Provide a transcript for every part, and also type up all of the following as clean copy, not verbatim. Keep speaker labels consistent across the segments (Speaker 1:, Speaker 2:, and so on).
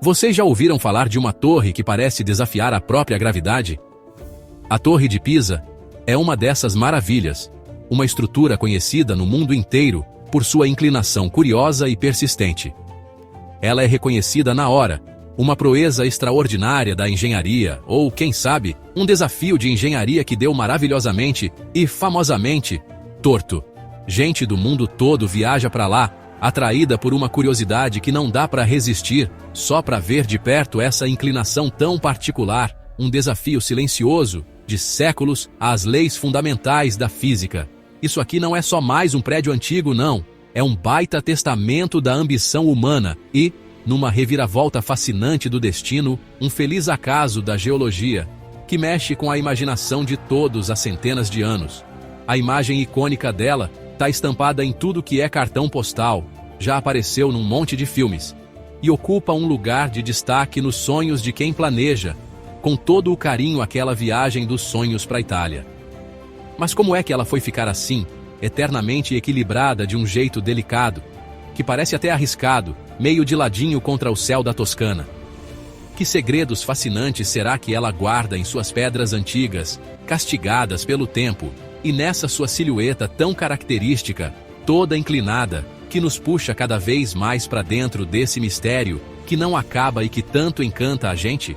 Speaker 1: Vocês já ouviram falar de uma torre que parece desafiar a própria gravidade? A Torre de Pisa é uma dessas maravilhas, uma estrutura conhecida no mundo inteiro por sua inclinação curiosa e persistente. Ela é reconhecida na hora, uma proeza extraordinária da engenharia, ou, quem sabe, um desafio de engenharia que deu maravilhosamente e famosamente torto. Gente do mundo todo viaja para lá, atraída por uma curiosidade que não dá para resistir, só para ver de perto essa inclinação tão particular, um desafio silencioso, de séculos, às leis fundamentais da física. Isso aqui não é só mais um prédio antigo, não. É um baita testamento da ambição humana e, numa reviravolta fascinante do destino, um feliz acaso da geologia, que mexe com a imaginação de todos há centenas de anos. A imagem icônica dela está estampada em tudo que é cartão postal, já apareceu num monte de filmes, e ocupa um lugar de destaque nos sonhos de quem planeja, com todo o carinho, aquela viagem dos sonhos para a Itália. Mas como é que ela foi ficar assim, eternamente equilibrada de um jeito delicado, que parece até arriscado, meio de ladinho contra o céu da Toscana? Que segredos fascinantes será que ela guarda em suas pedras antigas, castigadas pelo tempo, e nessa sua silhueta tão característica, toda inclinada, que nos puxa cada vez mais para dentro desse mistério, que não acaba e que tanto encanta a gente?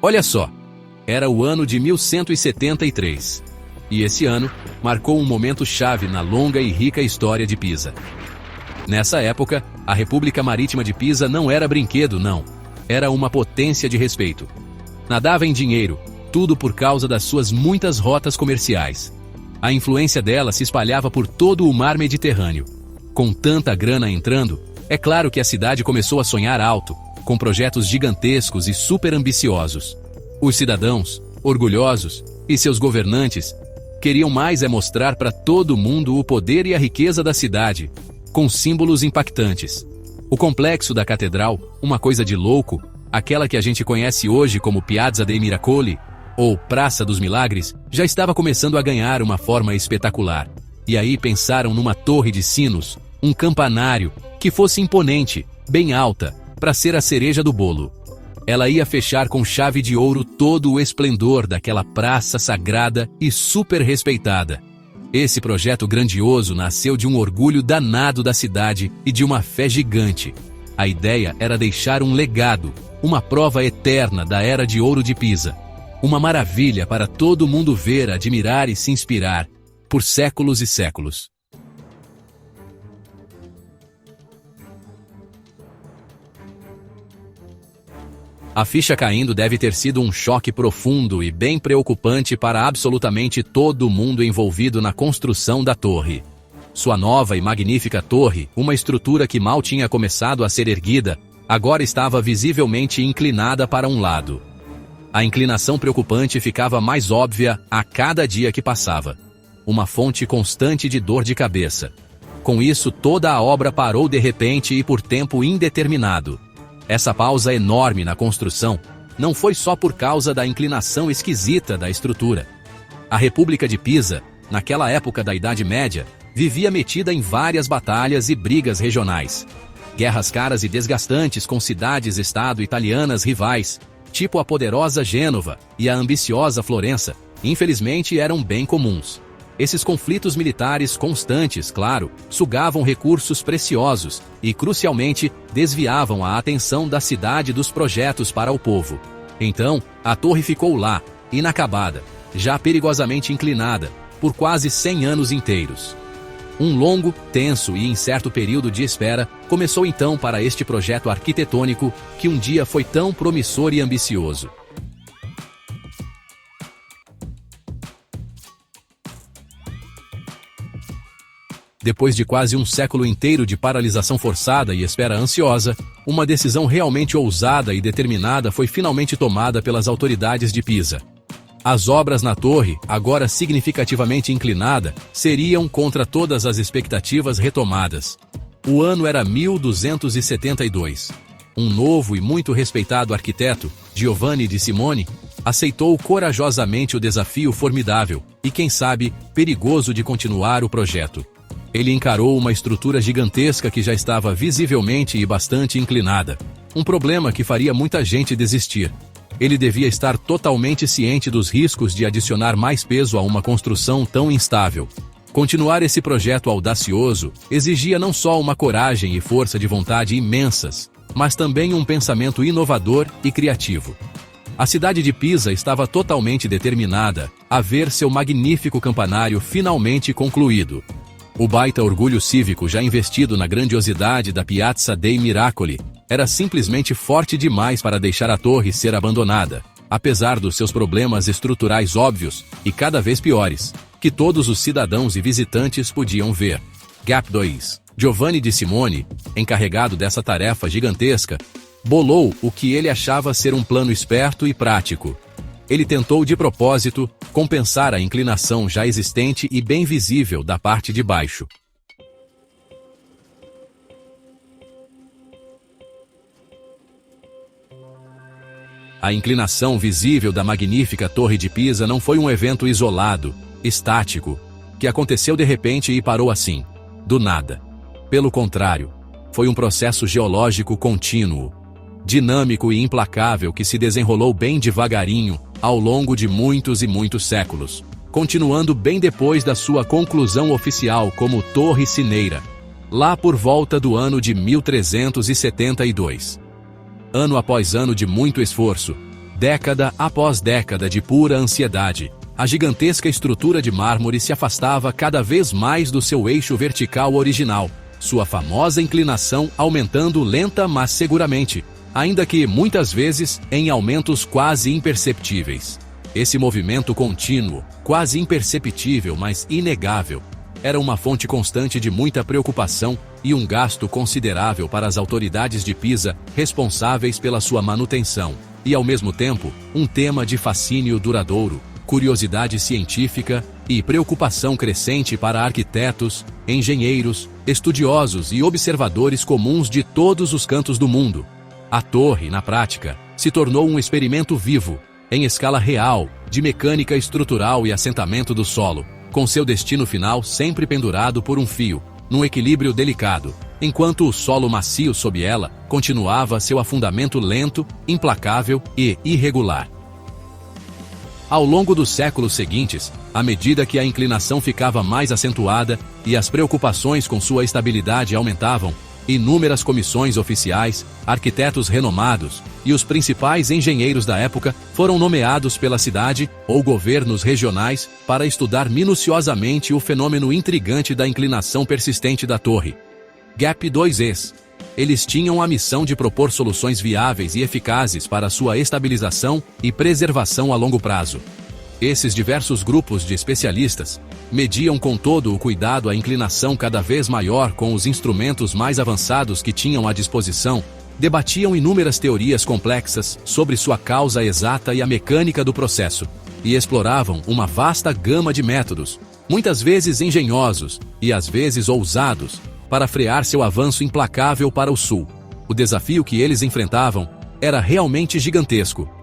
Speaker 1: Olha só, era o ano de 1173. E esse ano marcou um momento chave na longa e rica história de Pisa. Nessa época, a República Marítima de Pisa não era brinquedo, não. Era uma potência de respeito. Nadava em dinheiro, tudo por causa das suas muitas rotas comerciais. A influência dela se espalhava por todo o mar Mediterrâneo. Com tanta grana entrando, é claro que a cidade começou a sonhar alto, com projetos gigantescos e super ambiciosos. Os cidadãos, orgulhosos, e seus governantes, queriam mais mostrar para todo mundo o poder e a riqueza da cidade, com símbolos impactantes. O complexo da catedral, uma coisa de louco, aquela que a gente conhece hoje como Piazza dei Miracoli, ou Praça dos Milagres, já estava começando a ganhar uma forma espetacular. E aí pensaram numa torre de sinos, um campanário, que fosse imponente, bem alta, para ser a cereja do bolo. Ela ia fechar com chave de ouro todo o esplendor daquela praça sagrada e super respeitada. Esse projeto grandioso nasceu de um orgulho danado da cidade e de uma fé gigante. A ideia era deixar um legado, uma prova eterna da Era de Ouro de Pisa. Uma maravilha para todo mundo ver, admirar e se inspirar, por séculos e séculos. A ficha caindo deve ter sido um choque profundo e bem preocupante para absolutamente todo mundo envolvido na construção da torre. Sua nova e magnífica torre, uma estrutura que mal tinha começado a ser erguida, agora estava visivelmente inclinada para um lado. A inclinação preocupante ficava mais óbvia a cada dia que passava. Uma fonte constante de dor de cabeça. Com isso, toda a obra parou de repente e por tempo indeterminado. Essa pausa enorme na construção não foi só por causa da inclinação esquisita da estrutura. A República de Pisa, naquela época da Idade Média, vivia metida em várias batalhas e brigas regionais. Guerras caras e desgastantes com cidades-estado italianas rivais, tipo a poderosa Gênova e a ambiciosa Florença, infelizmente eram bem comuns. Esses conflitos militares constantes, claro, sugavam recursos preciosos e, crucialmente, desviavam a atenção da cidade dos projetos para o povo. Então, a torre ficou lá, inacabada, já perigosamente inclinada, por quase 100 anos inteiros. Um longo, tenso e incerto período de espera começou então para este projeto arquitetônico que um dia foi tão promissor e ambicioso. Depois de quase um século inteiro de paralisação forçada e espera ansiosa, uma decisão realmente ousada e determinada foi finalmente tomada pelas autoridades de Pisa. As obras na torre, agora significativamente inclinada, seriam, contra todas as expectativas, retomadas. O ano era 1272. Um novo e muito respeitado arquiteto, Giovanni di Simone, aceitou corajosamente o desafio formidável e, quem sabe, perigoso de continuar o projeto. Ele encarou uma estrutura gigantesca que já estava visivelmente e bastante inclinada. Um problema que faria muita gente desistir. Ele devia estar totalmente ciente dos riscos de adicionar mais peso a uma construção tão instável. Continuar esse projeto audacioso exigia não só uma coragem e força de vontade imensas, mas também um pensamento inovador e criativo. A cidade de Pisa estava totalmente determinada a ver seu magnífico campanário finalmente concluído. O baita orgulho cívico já investido na grandiosidade da Piazza dei Miracoli era simplesmente forte demais para deixar a torre ser abandonada, apesar dos seus problemas estruturais óbvios e cada vez piores, que todos os cidadãos e visitantes podiam ver. Gap 2. Giovanni de Simone, encarregado dessa tarefa gigantesca, bolou o que ele achava ser um plano esperto e prático. Ele tentou de propósito compensar a inclinação já existente e bem visível da parte de baixo. A inclinação visível da magnífica Torre de Pisa não foi um evento isolado, estático, que aconteceu de repente e parou assim, do nada. Pelo contrário, foi um processo geológico contínuo, dinâmico e implacável que se desenrolou bem devagarinho, ao longo de muitos e muitos séculos, continuando bem depois da sua conclusão oficial como Torre Cineira, lá por volta do ano de 1372. Ano após ano de muito esforço, década após década de pura ansiedade, a gigantesca estrutura de mármore se afastava cada vez mais do seu eixo vertical original, sua famosa inclinação aumentando lenta mas seguramente, ainda que, muitas vezes, em aumentos quase imperceptíveis. Esse movimento contínuo, quase imperceptível, mas inegável, era uma fonte constante de muita preocupação e um gasto considerável para as autoridades de Pisa responsáveis pela sua manutenção, e, ao mesmo tempo, um tema de fascínio duradouro, curiosidade científica e preocupação crescente para arquitetos, engenheiros, estudiosos e observadores comuns de todos os cantos do mundo. A torre, na prática, se tornou um experimento vivo, em escala real, de mecânica estrutural e assentamento do solo, com seu destino final sempre pendurado por um fio, num equilíbrio delicado, enquanto o solo macio sob ela continuava seu afundamento lento, implacável e irregular. Ao longo dos séculos seguintes, à medida que a inclinação ficava mais acentuada e as preocupações com sua estabilidade aumentavam, inúmeras comissões oficiais, arquitetos renomados e os principais engenheiros da época foram nomeados pela cidade ou governos regionais para estudar minuciosamente o fenômeno intrigante da inclinação persistente da torre. Gap 2es. Eles tinham a missão de propor soluções viáveis e eficazes para sua estabilização e preservação a longo prazo. Esses diversos grupos de especialistas mediam com todo o cuidado a inclinação cada vez maior com os instrumentos mais avançados que tinham à disposição, debatiam inúmeras teorias complexas sobre sua causa exata e a mecânica do processo, e exploravam uma vasta gama de métodos, muitas vezes engenhosos e às vezes ousados, para frear seu avanço implacável para o sul. O desafio que eles enfrentavam era realmente gigantesco.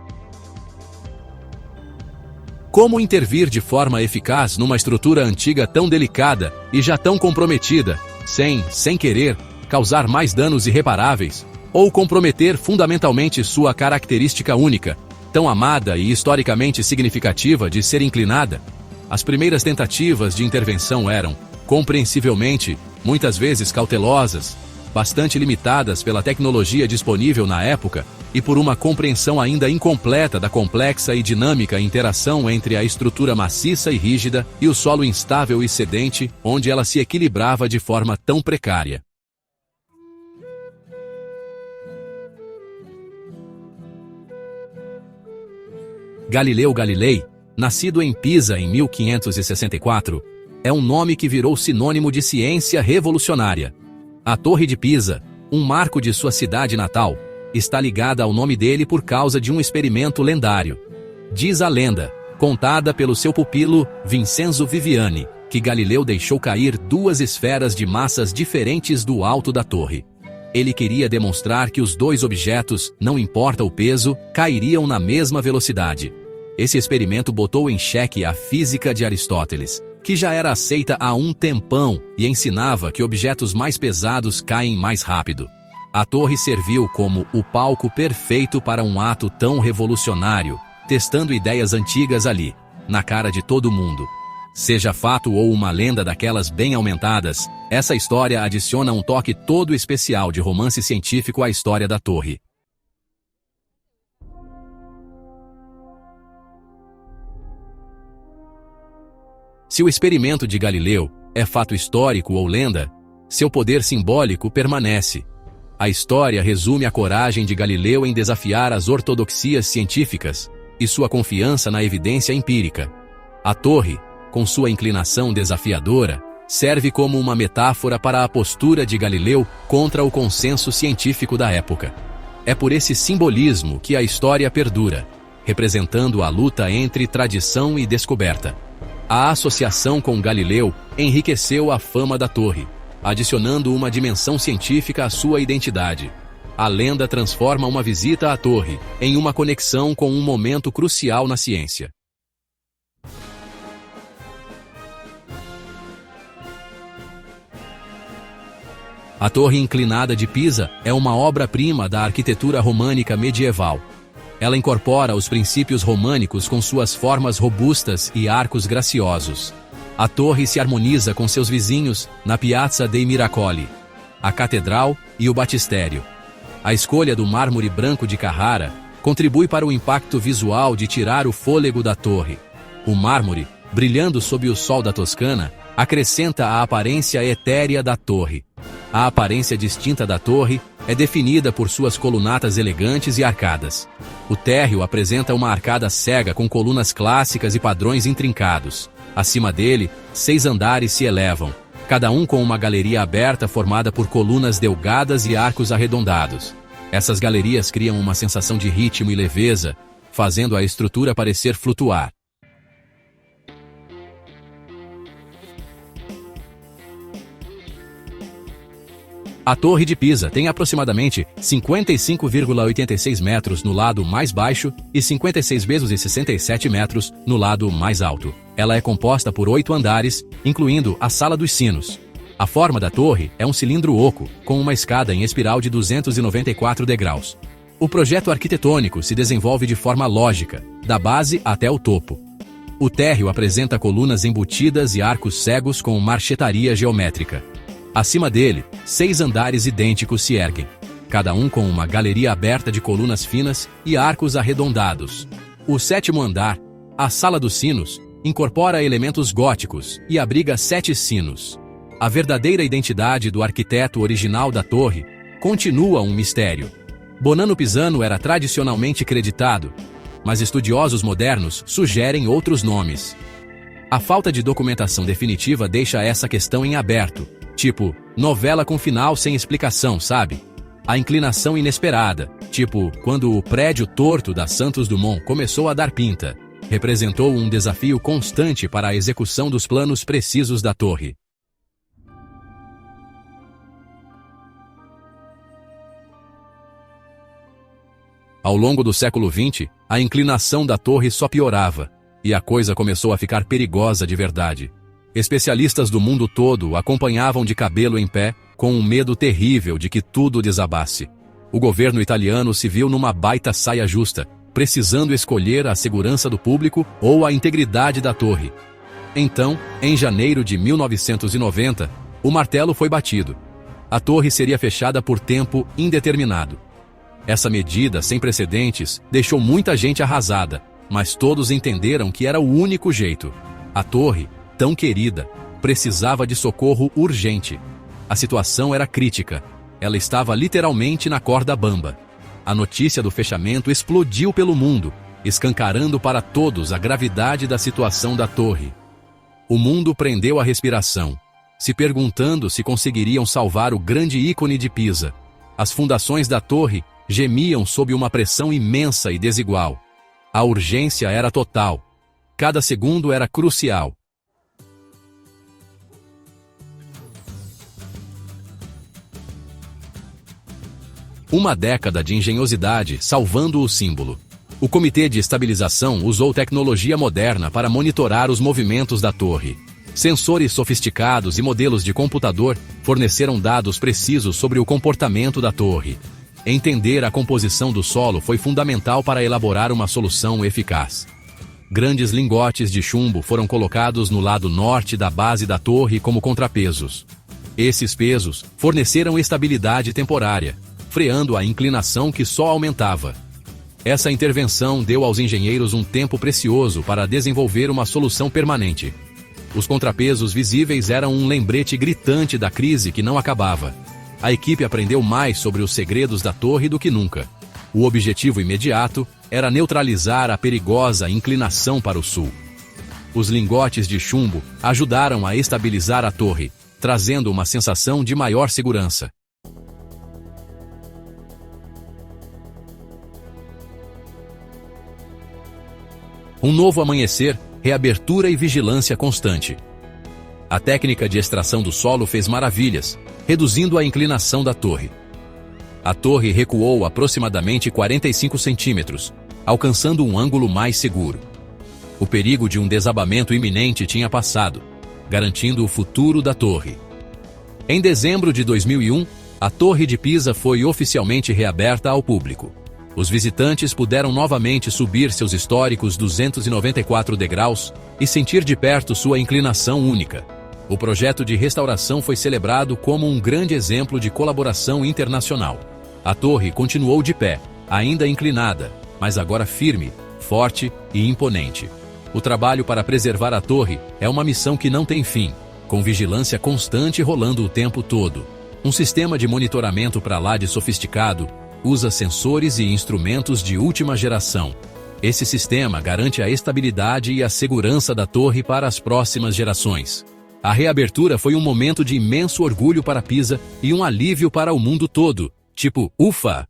Speaker 1: Como intervir de forma eficaz numa estrutura antiga tão delicada e já tão comprometida, sem querer, causar mais danos irreparáveis, ou comprometer fundamentalmente sua característica única, tão amada e historicamente significativa de ser inclinada? As primeiras tentativas de intervenção eram, compreensivelmente, muitas vezes cautelosas, bastante limitadas pela tecnologia disponível na época e por uma compreensão ainda incompleta da complexa e dinâmica interação entre a estrutura maciça e rígida e o solo instável e sedente, onde ela se equilibrava de forma tão precária. Galileu Galilei, nascido em Pisa em 1564, é um nome que virou sinônimo de ciência revolucionária. A Torre de Pisa, um marco de sua cidade natal, está ligada ao nome dele por causa de um experimento lendário. Diz a lenda, contada pelo seu pupilo Vincenzo Viviani, que Galileu deixou cair duas esferas de massas diferentes do alto da torre. Ele queria demonstrar que os dois objetos, não importa o peso, cairiam na mesma velocidade. Esse experimento botou em xeque a física de Aristóteles, que já era aceita há um tempão e ensinava que objetos mais pesados caem mais rápido. A torre serviu como o palco perfeito para um ato tão revolucionário, testando ideias antigas ali, na cara de todo mundo. Seja fato ou uma lenda daquelas bem aumentadas, essa história adiciona um toque todo especial de romance científico à história da torre. Se o experimento de Galileu é fato histórico ou lenda, seu poder simbólico permanece. A história resume a coragem de Galileu em desafiar as ortodoxias científicas e sua confiança na evidência empírica. A torre, com sua inclinação desafiadora, serve como uma metáfora para a postura de Galileu contra o consenso científico da época. É por esse simbolismo que a história perdura, representando a luta entre tradição e descoberta. A associação com Galileu enriqueceu a fama da torre, adicionando uma dimensão científica à sua identidade. A lenda transforma uma visita à torre em uma conexão com um momento crucial na ciência. A Torre Inclinada de Pisa é uma obra-prima da arquitetura românica medieval. Ela incorpora os princípios românicos com suas formas robustas e arcos graciosos. A torre se harmoniza com seus vizinhos na Piazza dei Miracoli, a Catedral e o Batistério. A escolha do mármore branco de Carrara contribui para o impacto visual de tirar o fôlego da torre. O mármore, brilhando sob o sol da Toscana, acrescenta a aparência etérea da torre. A aparência distinta da torre é definida por suas colunatas elegantes e arcadas. O térreo apresenta uma arcada cega com colunas clássicas e padrões intrincados. Acima dele, 6 andares se elevam, cada um com uma galeria aberta formada por colunas delgadas e arcos arredondados. Essas galerias criam uma sensação de ritmo e leveza, fazendo a estrutura parecer flutuar. A Torre de Pisa tem aproximadamente 55,86 metros no lado mais baixo e 56,67 metros no lado mais alto. Ela é composta por 8 andares, incluindo a Sala dos Sinos. A forma da torre é um cilindro oco, com uma escada em espiral de 294 degraus. O projeto arquitetônico se desenvolve de forma lógica, da base até o topo. O térreo apresenta colunas embutidas e arcos cegos com marchetaria geométrica. Acima dele, 6 andares idênticos se erguem, cada um com uma galeria aberta de colunas finas e arcos arredondados. O 7º andar, a Sala dos Sinos, incorpora elementos góticos e abriga 7 sinos. A verdadeira identidade do arquiteto original da torre continua um mistério. Bonanno Pisano era tradicionalmente creditado, mas estudiosos modernos sugerem outros nomes. A falta de documentação definitiva deixa essa questão em aberto. Tipo, novela com final sem explicação, sabe? A inclinação inesperada, tipo, quando o prédio torto da Santos Dumont começou a dar pinta, representou um desafio constante para a execução dos planos precisos da torre. Ao longo do século XX, a inclinação da torre só piorava, e a coisa começou a ficar perigosa de verdade. Especialistas do mundo todo acompanhavam de cabelo em pé, com um medo terrível de que tudo desabasse. O governo italiano se viu numa baita saia justa, precisando escolher a segurança do público ou a integridade da torre. Então, em janeiro de 1990, o martelo foi batido. A torre seria fechada por tempo indeterminado. Essa medida sem precedentes deixou muita gente arrasada, mas todos entenderam que era o único jeito. A torre, tão querida, precisava de socorro urgente. A situação era crítica. Ela estava literalmente na corda bamba. A notícia do fechamento explodiu pelo mundo, escancarando para todos a gravidade da situação da torre. O mundo prendeu a respiração, se perguntando se conseguiriam salvar o grande ícone de Pisa. As fundações da torre gemiam sob uma pressão imensa e desigual. A urgência era total. Cada segundo era crucial. Uma década de engenhosidade salvando o símbolo. O Comitê de Estabilização usou tecnologia moderna para monitorar os movimentos da torre. Sensores sofisticados e modelos de computador forneceram dados precisos sobre o comportamento da torre. Entender a composição do solo foi fundamental para elaborar uma solução eficaz. Grandes lingotes de chumbo foram colocados no lado norte da base da torre como contrapesos. Esses pesos forneceram estabilidade temporária, freando a inclinação que só aumentava. Essa intervenção deu aos engenheiros um tempo precioso para desenvolver uma solução permanente. Os contrapesos visíveis eram um lembrete gritante da crise que não acabava. A equipe aprendeu mais sobre os segredos da torre do que nunca. O objetivo imediato era neutralizar a perigosa inclinação para o sul. Os lingotes de chumbo ajudaram a estabilizar a torre, trazendo uma sensação de maior segurança. Um novo amanhecer, reabertura e vigilância constante. A técnica de extração do solo fez maravilhas, reduzindo a inclinação da torre. A torre recuou aproximadamente 45 centímetros, alcançando um ângulo mais seguro. O perigo de um desabamento iminente tinha passado, garantindo o futuro da torre. Em dezembro de 2001, a Torre de Pisa foi oficialmente reaberta ao público. Os visitantes puderam novamente subir seus históricos 294 degraus e sentir de perto sua inclinação única. O projeto de restauração foi celebrado como um grande exemplo de colaboração internacional. A torre continuou de pé, ainda inclinada, mas agora firme, forte e imponente. O trabalho para preservar a torre é uma missão que não tem fim, com vigilância constante rolando o tempo todo. Um sistema de monitoramento para lá de sofisticado usa sensores e instrumentos de última geração. Esse sistema garante a estabilidade e a segurança da torre para as próximas gerações. A reabertura foi um momento de imenso orgulho para Pisa e um alívio para o mundo todo. Tipo, ufa!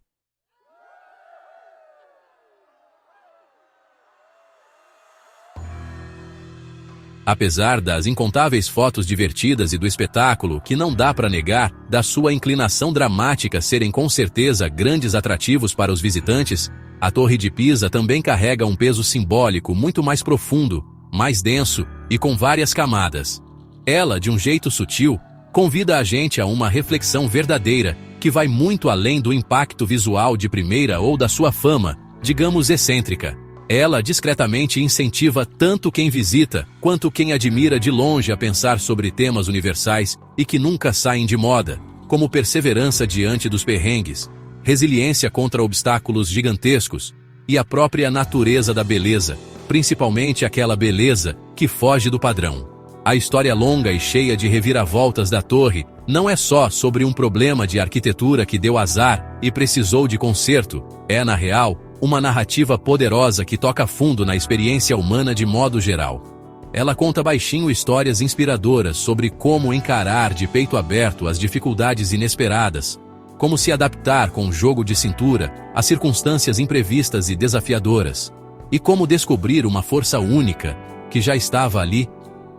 Speaker 1: Apesar das incontáveis fotos divertidas e do espetáculo, que não dá para negar, da sua inclinação dramática serem com certeza grandes atrativos para os visitantes, a Torre de Pisa também carrega um peso simbólico muito mais profundo, mais denso e com várias camadas. Ela, de um jeito sutil, convida a gente a uma reflexão verdadeira, que vai muito além do impacto visual de primeira ou da sua fama, digamos excêntrica. Ela discretamente incentiva tanto quem visita, quanto quem admira de longe a pensar sobre temas universais e que nunca saem de moda, como perseverança diante dos perrengues, resiliência contra obstáculos gigantescos e a própria natureza da beleza, principalmente aquela beleza que foge do padrão. A história longa e cheia de reviravoltas da torre não é só sobre um problema de arquitetura que deu azar e precisou de conserto, é, na real, uma narrativa poderosa que toca fundo na experiência humana de modo geral. Ela conta baixinho histórias inspiradoras sobre como encarar de peito aberto as dificuldades inesperadas, como se adaptar com jogo de cintura a circunstâncias imprevistas e desafiadoras, e como descobrir uma força única que já estava ali,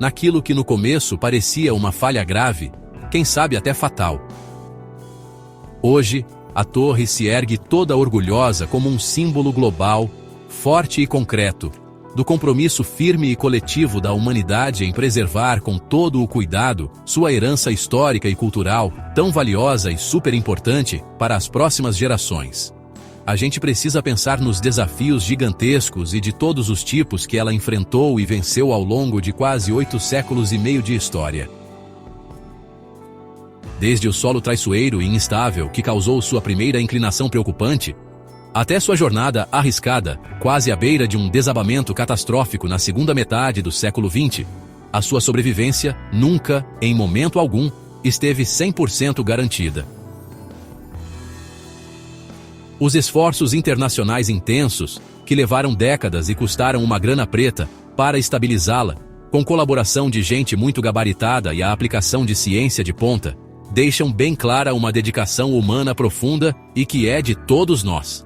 Speaker 1: naquilo que no começo parecia uma falha grave, quem sabe até fatal. Hoje, a torre se ergue toda orgulhosa como um símbolo global, forte e concreto, do compromisso firme e coletivo da humanidade em preservar com todo o cuidado sua herança histórica e cultural, tão valiosa e super importante para as próximas gerações. A gente precisa pensar nos desafios gigantescos e de todos os tipos que ela enfrentou e venceu ao longo de quase 8 séculos e meio de história. Desde o solo traiçoeiro e instável que causou sua primeira inclinação preocupante, até sua jornada arriscada, quase à beira de um desabamento catastrófico na segunda metade do século XX, a sua sobrevivência nunca, em momento algum, esteve 100% garantida. Os esforços internacionais intensos, que levaram décadas e custaram uma grana preta, para estabilizá-la, com colaboração de gente muito gabaritada e a aplicação de ciência de ponta, deixam bem clara uma dedicação humana profunda e que é de todos nós.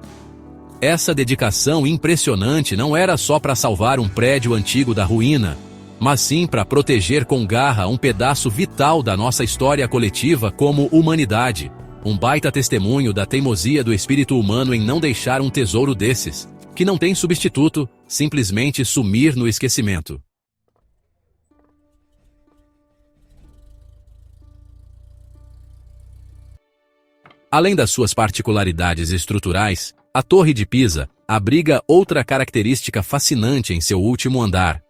Speaker 1: Essa dedicação impressionante não era só para salvar um prédio antigo da ruína, mas sim para proteger com garra um pedaço vital da nossa história coletiva como humanidade, um baita testemunho da teimosia do espírito humano em não deixar um tesouro desses, que não tem substituto, simplesmente sumir no esquecimento. Além das suas particularidades estruturais, a Torre de Pisa abriga outra característica fascinante em seu último andar: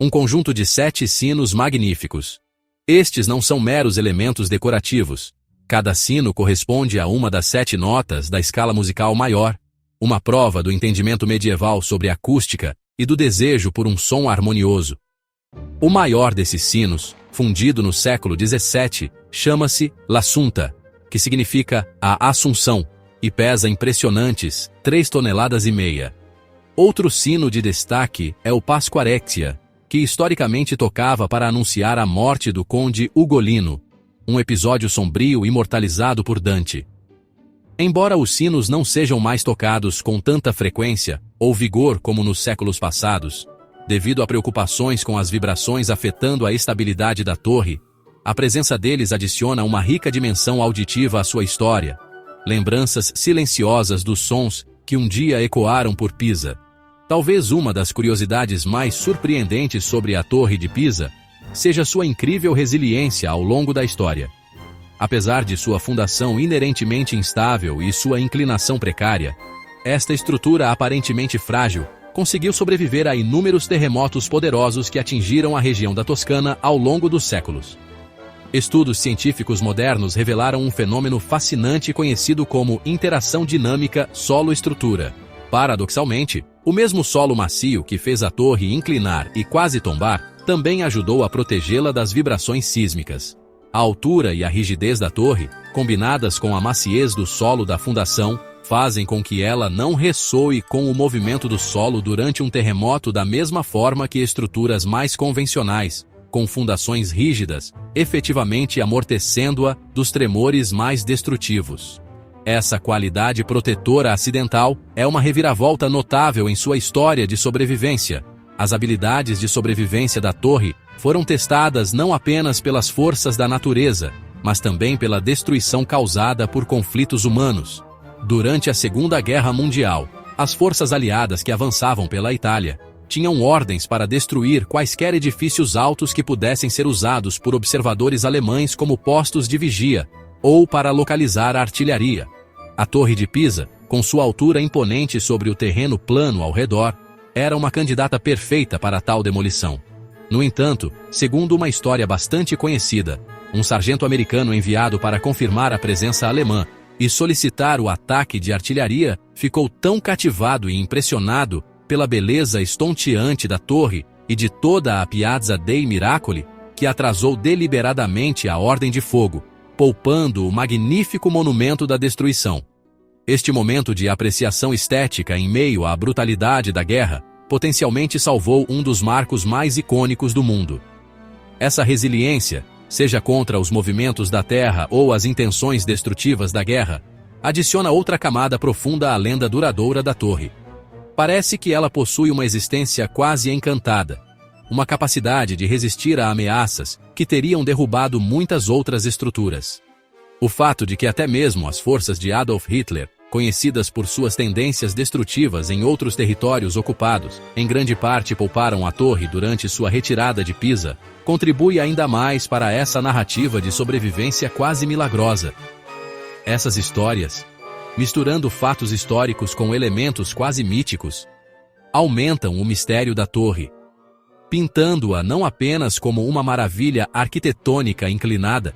Speaker 1: um conjunto de 7 sinos magníficos. Estes não são meros elementos decorativos. Cada sino corresponde a uma das 7 notas da escala musical maior, uma prova do entendimento medieval sobre acústica e do desejo por um som harmonioso. O maior desses sinos, fundido no século XVII, chama-se L'Assunta, que significa a Assunção, e pesa impressionantes 3,5 toneladas. Outro sino de destaque é o Pasquarexia, que historicamente tocava para anunciar a morte do conde Ugolino, um episódio sombrio imortalizado por Dante. Embora os sinos não sejam mais tocados com tanta frequência ou vigor como nos séculos passados, devido a preocupações com as vibrações afetando a estabilidade da torre, a presença deles adiciona uma rica dimensão auditiva à sua história, lembranças silenciosas dos sons que um dia ecoaram por Pisa. Talvez uma das curiosidades mais surpreendentes sobre a Torre de Pisa seja sua incrível resiliência ao longo da história. Apesar de sua fundação inerentemente instável e sua inclinação precária, esta estrutura aparentemente frágil conseguiu sobreviver a inúmeros terremotos poderosos que atingiram a região da Toscana ao longo dos séculos. Estudos científicos modernos revelaram um fenômeno fascinante conhecido como interação dinâmica solo-estrutura. Paradoxalmente, o mesmo solo macio que fez a torre inclinar e quase tombar também ajudou a protegê-la das vibrações sísmicas. A altura e a rigidez da torre, combinadas com a maciez do solo da fundação, fazem com que ela não ressoe com o movimento do solo durante um terremoto da mesma forma que estruturas mais convencionais, com fundações rígidas, efetivamente amortecendo-a dos tremores mais destrutivos. Essa qualidade protetora acidental é uma reviravolta notável em sua história de sobrevivência. As habilidades de sobrevivência da torre foram testadas não apenas pelas forças da natureza, mas também pela destruição causada por conflitos humanos. Durante a Segunda Guerra Mundial, as forças aliadas que avançavam pela Itália tinham ordens para destruir quaisquer edifícios altos que pudessem ser usados por observadores alemães como postos de vigia, ou para localizar a artilharia. A Torre de Pisa, com sua altura imponente sobre o terreno plano ao redor, era uma candidata perfeita para tal demolição. No entanto, segundo uma história bastante conhecida, um sargento americano enviado para confirmar a presença alemã e solicitar o ataque de artilharia ficou tão cativado e impressionado pela beleza estonteante da torre e de toda a Piazza dei Miracoli que atrasou deliberadamente a ordem de fogo, poupando o magnífico monumento da destruição. Este momento de apreciação estética em meio à brutalidade da guerra potencialmente salvou um dos marcos mais icônicos do mundo. Essa resiliência, seja contra os movimentos da terra ou as intenções destrutivas da guerra, adiciona outra camada profunda à lenda duradoura da torre. Parece que ela possui uma existência quase encantada, uma capacidade de resistir a ameaças que teriam derrubado muitas outras estruturas. O fato de que até mesmo as forças de Adolf Hitler, conhecidas por suas tendências destrutivas em outros territórios ocupados, em grande parte pouparam a torre durante sua retirada de Pisa, contribui ainda mais para essa narrativa de sobrevivência quase milagrosa. Essas histórias, misturando fatos históricos com elementos quase míticos, aumentam o mistério da torre, pintando-a não apenas como uma maravilha arquitetônica inclinada,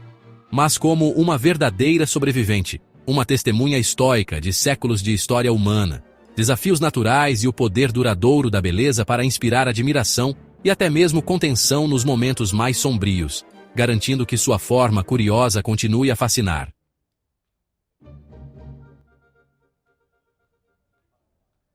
Speaker 1: mas como uma verdadeira sobrevivente, uma testemunha estoica de séculos de história humana, desafios naturais e o poder duradouro da beleza para inspirar admiração e até mesmo contenção nos momentos mais sombrios, garantindo que sua forma curiosa continue a fascinar.